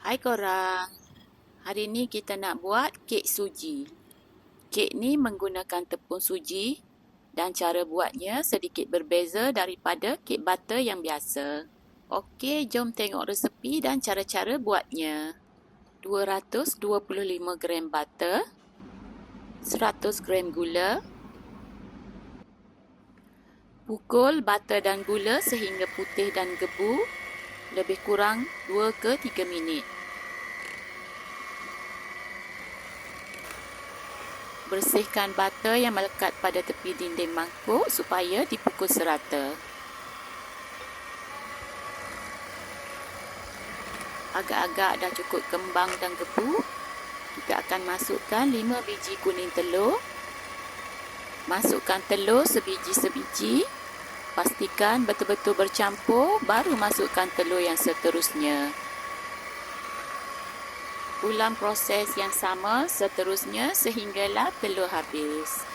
Hai korang, hari ni kita nak buat kek suji. Kek ni menggunakan tepung suji dan cara buatnya sedikit berbeza daripada kek butter yang biasa. Okey, jom tengok resepi dan cara-cara buatnya. 225 gram butter, 100 gram gula. Pukul butter dan gula sehingga putih dan gebu, lebih kurang 2 ke 3 minit. Bersihkan butter yang melekat pada tepi dinding mangkuk supaya dipukul serata. Agak-agak dah cukup kembang dan gebu, kita akan masukkan 5 biji kuning telur. Masukkan telur sebiji-sebiji. Pastikan betul-betul bercampur, baru masukkan telur yang seterusnya. Ulang proses yang sama seterusnya sehinggalah telur habis.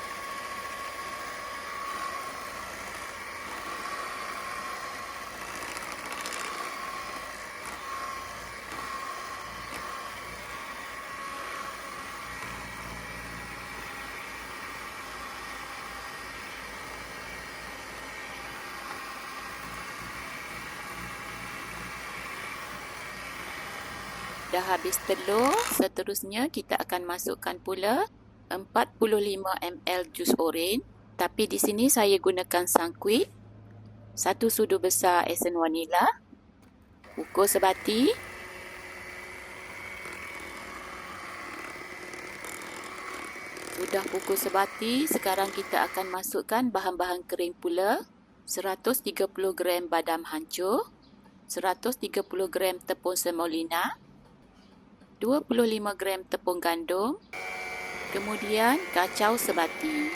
Dah habis telur, seterusnya kita akan masukkan pula 45 ml jus oren. Tapi di sini saya gunakan sangkuit, 1 sudu besar esen vanila, pukul sebati, sudah pukul sebati, sekarang kita akan masukkan bahan-bahan kering pula. 130 gram badam hancur, 130 gram tepung semolina, 25 gram tepung gandum, kemudian kacau sebati.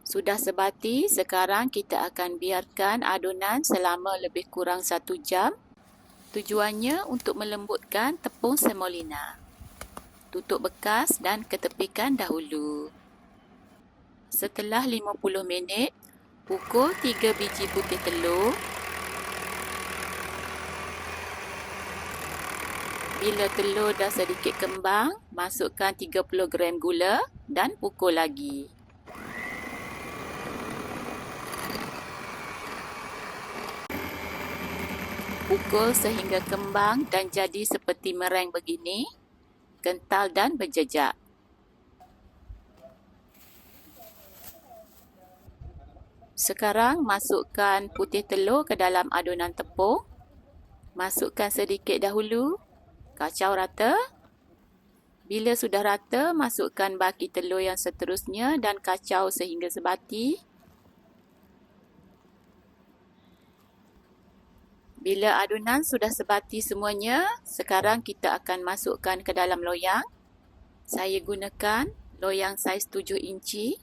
Sudah sebati, sekarang kita akan biarkan adunan selama lebih kurang 1 jam. Tujuannya untuk melembutkan tepung semolina. Tutup bekas dan ketepikan dahulu. Setelah 50 minit, pukul 3 biji putih telur. Bila telur dah sedikit kembang, masukkan 30 gram gula dan pukul lagi. Pukul sehingga kembang dan jadi seperti meringue begini, kental dan berjejak. Sekarang masukkan putih telur ke dalam adunan tepung. Masukkan sedikit dahulu, kacau rata. Bila sudah rata, masukkan baki telur yang seterusnya dan kacau sehingga sebati. Bila adunan sudah sebati semuanya, sekarang kita akan masukkan ke dalam loyang. Saya gunakan loyang saiz 7 inci.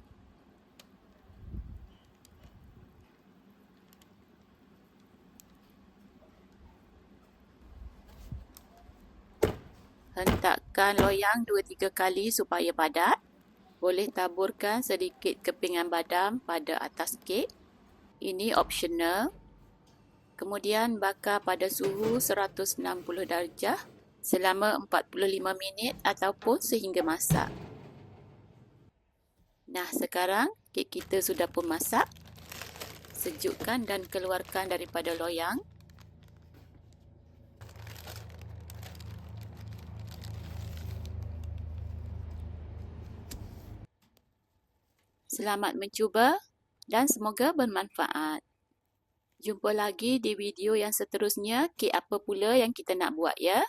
Hentakkan loyang 2-3 kali supaya padat. Boleh taburkan sedikit kepingan badam pada atas kek. Ini opsional. Kemudian bakar pada suhu 160 darjah selama 45 minit ataupun sehingga masak. Nah, sekarang kek kita sudah pun masak. Sejukkan dan keluarkan daripada loyang. Selamat mencuba dan semoga bermanfaat. Jumpa lagi di video yang seterusnya, kek apa pula yang kita nak buat ya.